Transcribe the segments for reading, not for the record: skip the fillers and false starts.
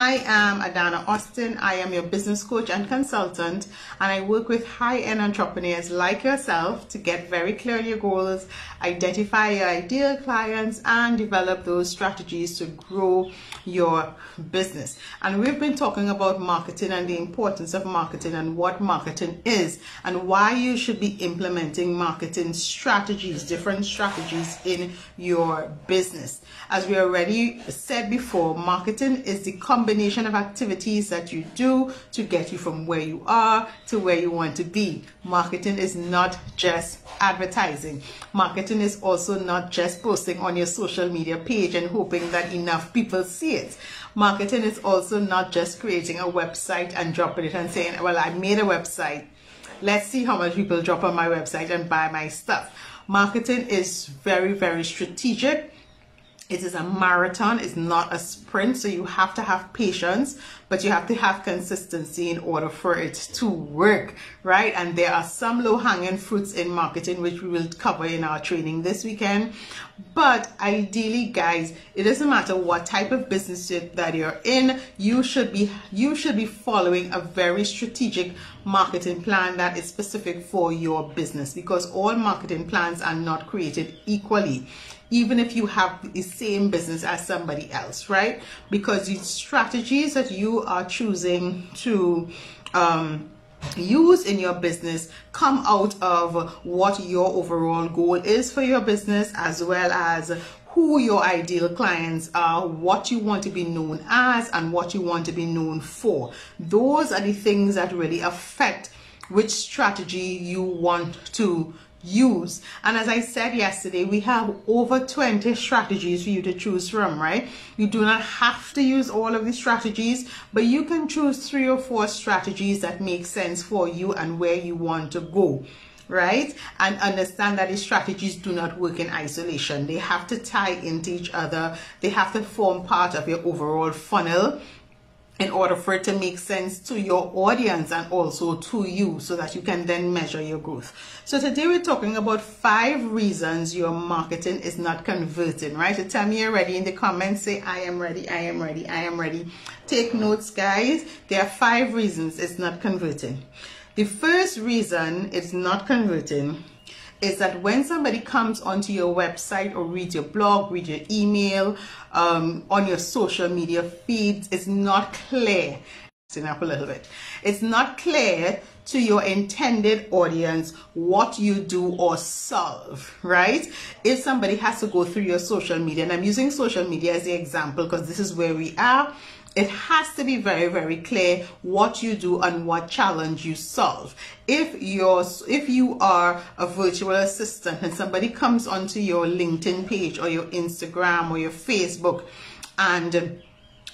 I am Adanna Austin. I am your business coach and consultant, and I work with high-end entrepreneurs like yourself to get very clear on your goals, identify your ideal clients, and develop those strategies to grow your business. And we've been talking about marketing and the importance of marketing and what marketing is and why you should be implementing marketing strategies, different strategies in your business. As we already said before, marketing is the combination of activities that you do to get you from where you are to where you want to be. Marketing is not just advertising. Marketing is also not just posting on your social media page and hoping that enough people see it. Marketing is also not just creating a website and dropping it and saying, well, I made a website. Let's see how much people drop on my website and buy my stuff. Marketing is very, very strategic. It is a marathon, it's not a sprint, so you have to have patience, but you have to have consistency in order for it to work, right? And there are some low-hanging fruits in marketing, which we will cover in our training this weekend. But ideally, guys, it doesn't matter what type of business that you're in, you should be following a very strategic marketing plan that is specific for your business, because all marketing plans are not created equally, even if you have the same business as somebody else, right? Because the strategies that you are choosing to use in your business come out of what your overall goal is for your business, as well as who your ideal clients are, what you want to be known as, and what you want to be known for. Those are the things that really affect which strategy you want to use. And as I said yesterday, we have over 20 strategies for you to choose from, right? You do not have to use all of the strategies, but you can choose 3 or 4 strategies that make sense for you and where you want to go, right? And understand that the strategies do not work in isolation. They have to tie into each other. They have to form part of your overall funnel in order for it to make sense to your audience and also to you, so that you can then measure your growth. So today we're talking about 5 reasons your marketing is not converting, right? So tell me you're ready in the comments. Say, I am ready, I am ready, I am ready. Take notes, guys. There are 5 reasons it's not converting. The first reason it's not converting is that when somebody comes onto your website or read your blog, read your email, on your social media feeds, it's not clear. Listen up a little bit. It's not clear to your intended audience what you do or solve, right? If somebody has to go through your social media, and I'm using social media as the example because this is where we are, it has to be very, very clear what you do and what challenge you solve. If you are a virtual assistant and somebody comes onto your LinkedIn page or your Instagram or your Facebook, and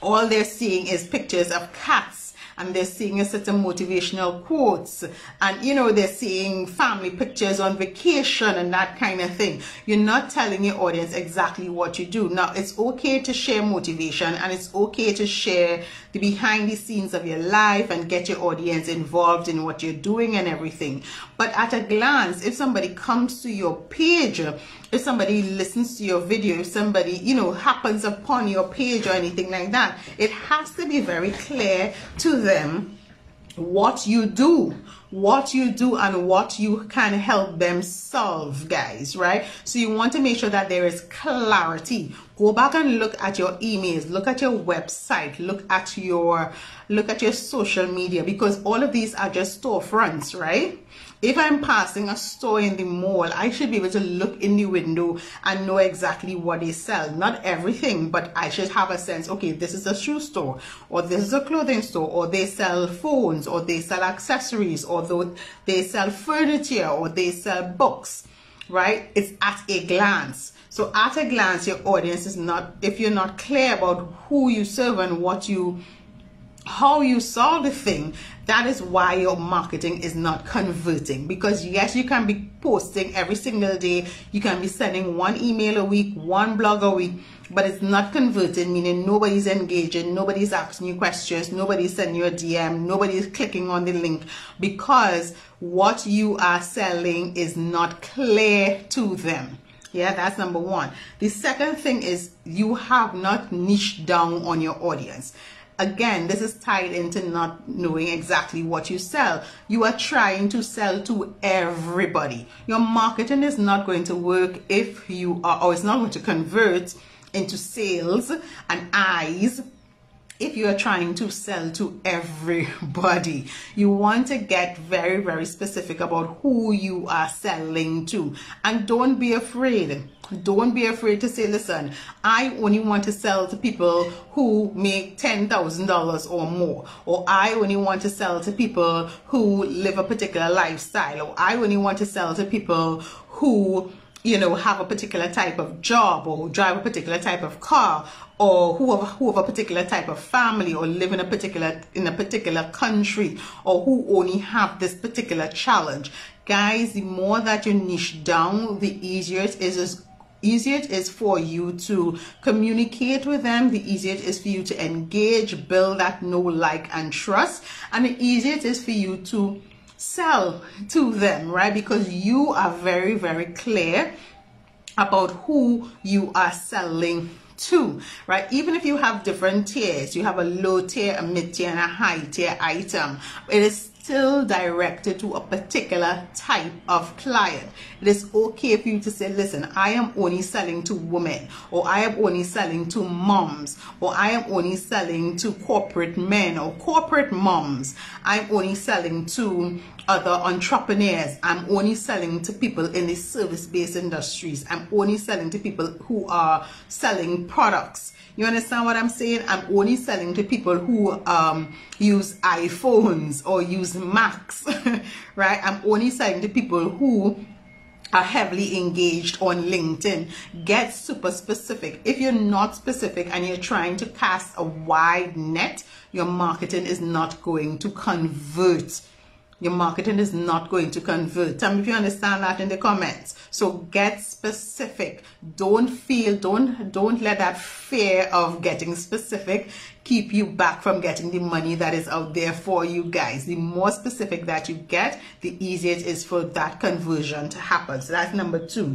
all they're seeing is pictures of cats, and they're seeing a set of motivational quotes, and they're seeing family pictures on vacation and that kind of thing, you're not telling your audience exactly what you do. Now, it's okay to share motivation, and it's okay to share the behind the scenes of your life and get your audience involved in what you're doing and everything. But at a glance, if somebody comes to your page, if somebody listens to your video, if somebody happens upon your page or anything like that, it has to be very clear to them what you do and what you can help them solve, guys, right? So you want to make sure that there is clarity. Go back and look at your emails, look at your website, look at your social media, because all of these are just storefronts, right? If I'm passing a store in the mall, I should be able to look in the window and know exactly what they sell. Not everything, but I should have a sense, okay, this is a shoe store, or this is a clothing store, or they sell phones, or they sell accessories, or they sell furniture, or they sell books, right? It's at a glance. So at a glance, your audience is not, if you're not clear about who you serve and how you solve the thing, that is why your marketing is not converting. Because yes, you can be posting every single day, you can be sending 1 email a week, 1 blog a week, but it's not converting, meaning nobody's engaging, nobody's asking you questions, nobody's sending you a DM, nobody's clicking on the link, because what you are selling is not clear to them. Yeah, that's number 1. The second thing is you have not niched down on your audience. Again, this is tied into not knowing exactly what you sell. You are trying to sell to everybody. Your marketing is not going to work if you are, or it's not going to convert into sales and eyes if you are trying to sell to everybody. You want to get very, very specific about who you are selling to. And don't be afraid. Don't be afraid to say, listen, I only want to sell to people who make $10,000 or more. Or I only want to sell to people who live a particular lifestyle. Or I only want to sell to people who, you know, have a particular type of job, or drive a particular type of car, or who have a particular type of family, or live in a particular country, or who only have this particular challenge. Guys, the more that you niche down, the easier it is for you to communicate with them, the easier it is for you to engage, build that know, like, and trust, and the easier it is for you to sell to them, right? Because you are very, very clear about who you are selling to, right? Even if you have different tiers, you have a low tier, a mid tier, and a high tier item, it is still directed to a particular type of client. It is okay for you to say, listen, I am only selling to women, or I am only selling to moms, or I am only selling to corporate men or corporate moms. I'm only selling to other entrepreneurs. I'm only selling to people in the service-based industries. I'm only selling to people who are selling products. You understand what I'm saying? I'm only selling to people who use iPhones or use Macs, right? I'm only selling to people who are heavily engaged on LinkedIn. Get super specific. If you're not specific and you're trying to cast a wide net, your marketing is not going to convert. Your marketing is not going to convert. Tell me if you understand that in the comments. So get specific. Don't let that fear of getting specific keep you back from getting the money that is out there for you guys. The more specific that you get, the easier it is for that conversion to happen. So that's number 2.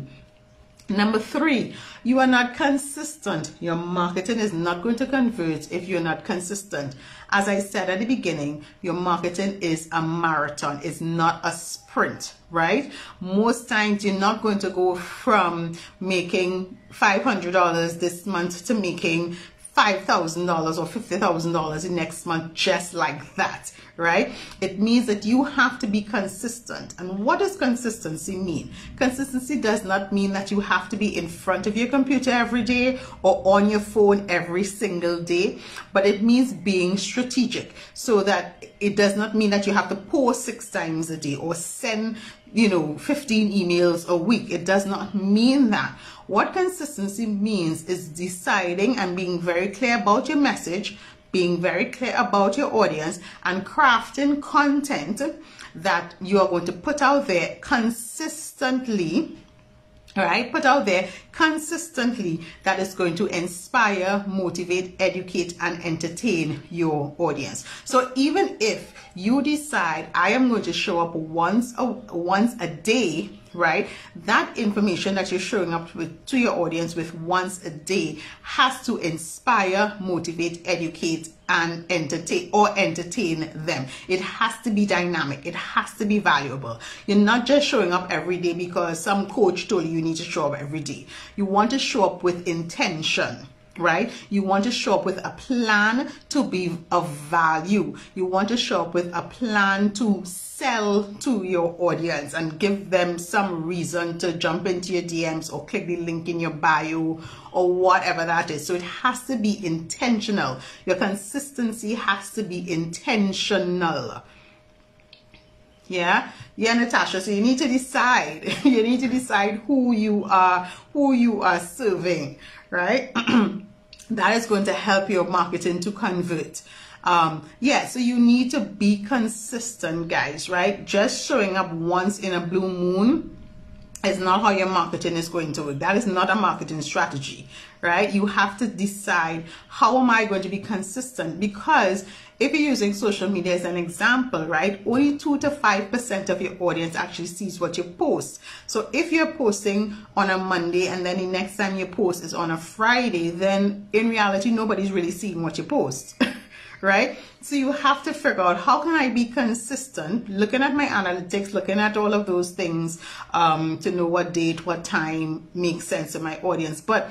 Number 3, you are not consistent. Your marketing is not going to convert if you're not consistent. As I said at the beginning, your marketing is a marathon. It's not a sprint, right? Most times you're not going to go from making $500 this month to making $5,000 or $50,000 in next month just like that, right? It means that you have to be consistent. And what does consistency mean? Consistency does not mean that you have to be in front of your computer every day or on your phone every single day, but it means being strategic, so that it does not mean that you have to post 6 times a day or send 15 emails a week. It does not mean that. What consistency means is deciding and being very clear about your message, being very clear about your audience, and crafting content that you are going to put out there consistently. All right, put out there consistently, that is going to inspire, motivate, educate, and entertain your audience. So even if you decide I am going to show up once a day, right, that information that you're showing up with to your audience with once a day has to inspire, motivate, educate, and entertain them. It has to be dynamic. It has to be valuable. You're not just showing up every day because some coach told you need to show up every day. You want to show up with intention, right? You want to show up with a plan to be of value. You want to show up with a plan to sell to your audience and give them some reason to jump into your DMs or click the link in your bio or whatever that is. So it has to be intentional. Your consistency has to be intentional. Yeah, Natasha. So you need to decide. You need to decide who you are serving, right? That is going to help your marketing to convert. So you need to be consistent, guys, right? Just showing up once in a blue moon is not how your marketing is going to work. That is not a marketing strategy, right? You have to decide, how am I going to be consistent? Because if you're using social media as an example, right, only 2 to 5% of your audience actually sees what you post. So if you're posting on a Monday and then the next time you post is on a Friday, then in reality, nobody's really seeing what you post. right? So you have to figure out, how can I be consistent, looking at my analytics, looking at all of those things, to know what date, what time makes sense to my audience. But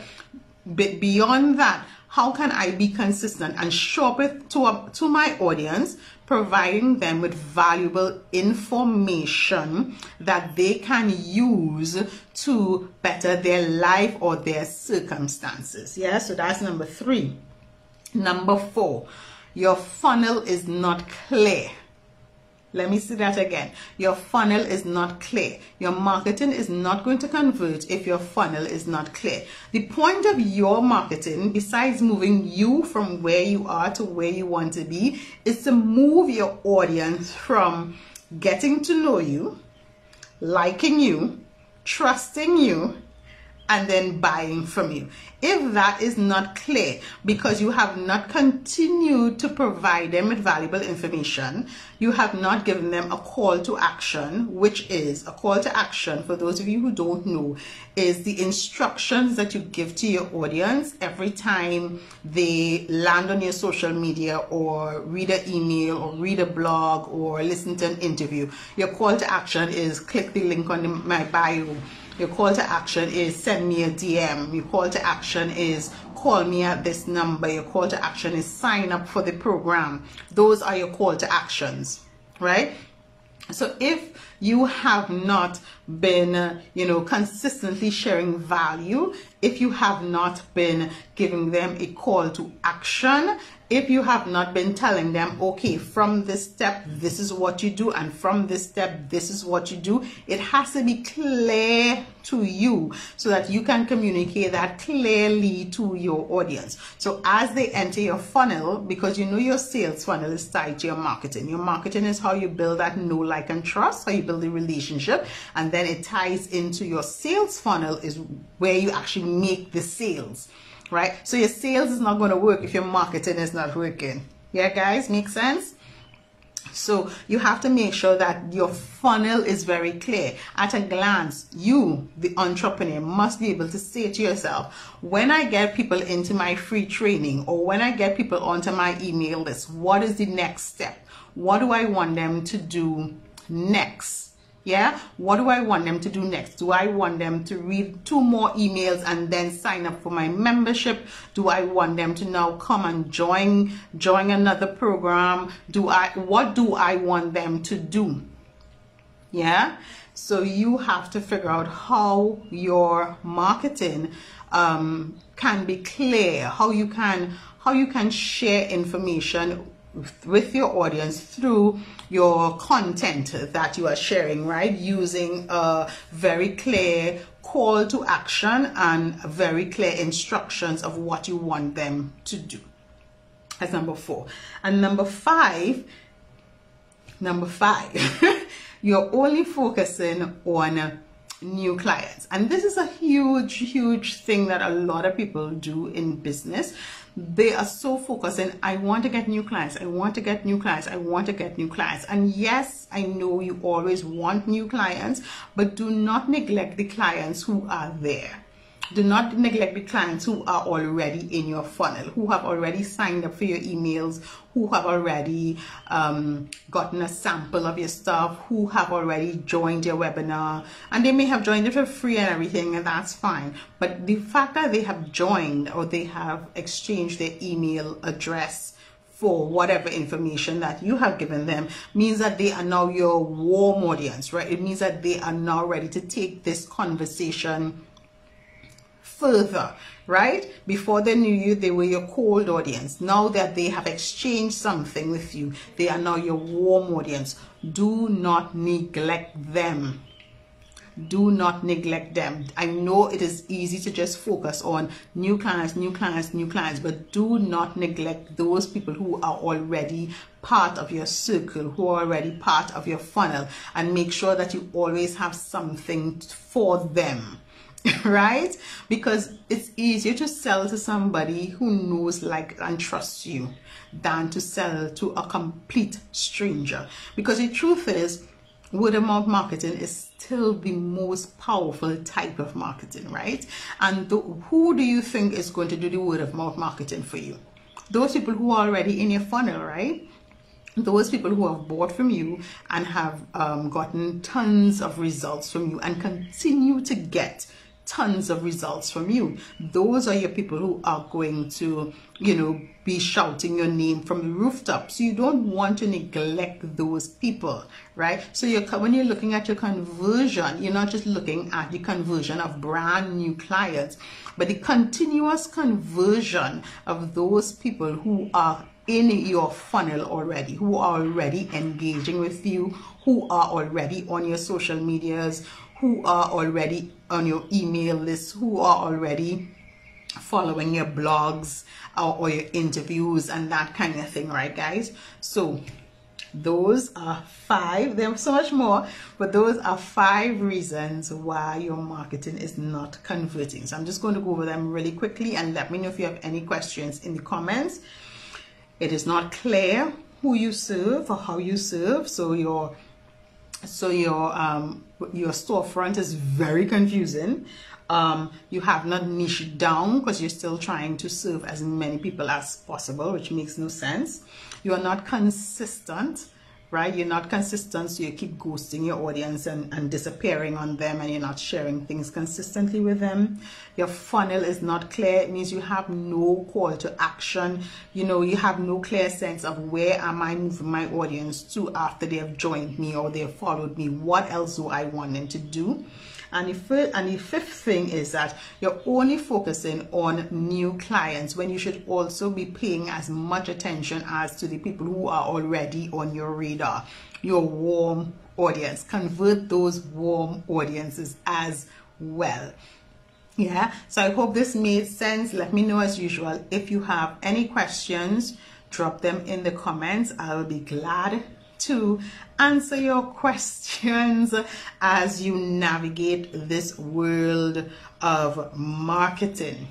beyond that, how can I be consistent and show up to my audience, providing them with valuable information that they can use to better their life or their circumstances? Yeah, so that's number 3. Number 4, your funnel is not clear. Let me say that again. Your funnel is not clear. Your marketing is not going to convert if your funnel is not clear. The point of your marketing, besides moving you from where you are to where you want to be, is to move your audience from getting to know you, liking you, trusting you, and then buying from you. If that is not clear, because you have not continued to provide them with valuable information, you have not given them a call to action, which is a call to action, for those of you who don't know, is the instructions that you give to your audience every time they land on your social media or read an email or read a blog or listen to an interview. Your call to action is click the link on my bio. Your call to action is send me a DM. Your call to action is call me at this number. Your call to action is sign up for the program. Those are your call to actions, right? So if you have not been, consistently sharing value, if you have not been giving them a call to action, if you have not been telling them, okay, from this step, this is what you do, and from this step, this is what you do, it has to be clear to you so that you can communicate that clearly to your audience. So as they enter your funnel, because your sales funnel is tied to your marketing. Your marketing is how you build that know, like, and trust, how you build the relationship, and then it ties into your sales funnel is where you actually make the sales. Right? So your sales is not going to work if your marketing is not working. Yeah, guys, make sense? So you have to make sure that your funnel is very clear. At a glance, you, the entrepreneur, must be able to say to yourself, when I get people into my free training or when I get people onto my email list, what is the next step? What do I want them to do next? Yeah, what do I want them to do next? Do I want them to read 2 more emails and then sign up for my membership? Do I want them to now come and join another program? What do I want them to do? Yeah, so you have to figure out how your marketing can be clear, how you can share information with your audience through your content that you are sharing, right? Using a very clear call to action and very clear instructions of what you want them to do. That's number 4. And number five, you're only focusing on new clients. And this is a huge thing that a lot of people do in business. They are so focused on, I want to get new clients, I want to get new clients, I want to get new clients. And yes, I know you always want new clients, but do not neglect the clients who are there. Do not neglect the clients who are already in your funnel, who have already signed up for your emails, who have already gotten a sample of your stuff, who have already joined your webinar. And they may have joined it for free and everything, and that's fine. But the fact that they have joined or they have exchanged their email address for whatever information that you have given them means that they are now your warm audience, right? It means that they are now ready to take this conversation further, right? Before they knew you, they were your cold audience. Now that they have exchanged something with you, they are now your warm audience. Do not neglect them. Do not neglect them. I know it is easy to just focus on new clients, but do not neglect those people who are already part of your circle, who are already part of your funnel, and make sure that you always have something for them. Right? Because it's easier to sell to somebody who knows, like, and trusts you than to sell to a complete stranger. Because the truth is, word of mouth marketing is still the most powerful type of marketing, right? And who do you think is going to do the word of mouth marketing for you? those people who are already in your funnel, right? Those people who have bought from you and have gotten tons of results from you and continue to get tons of results from you. Those are your people who are going to, you know, be shouting your name from the rooftop. So you don't want to neglect those people, right? So when you're looking at your conversion, you're not just looking at the conversion of brand new clients, but the continuous conversion of those people who are in your funnel already, who are already engaging with you, who are already on your social medias, who are already on your email list, who are already following your blogs or your interviews and that kind of thing, right, guys? So those are 5. There's so much more, but those are 5 reasons why your marketing is not converting. So I'm just going to go over them really quickly, and let me know if you have any questions in the comments. It is not clear who you serve or how you serve, so your storefront is very confusing. You have not niched down because you're still trying to serve as many people as possible, which makes no sense. You are not consistent, right? You're not consistent, so you keep ghosting your audience and disappearing on them, and you're not sharing things consistently with them. Your funnel is not clear. It means you have no call to action. You know, you have no clear sense of where am I moving my audience to after they have joined me or they have followed me. What else do I want them to do? And the fifth thing is that you're only focusing on new clients when you should also be paying as much attention as to the people who are already on your radar, your warm audience. Convert those warm audiences as well. Yeah, so I hope this made sense. Let me know as usual. If you have any questions, drop them in the comments. I'll be glad to answer your questions as you navigate this world of marketing.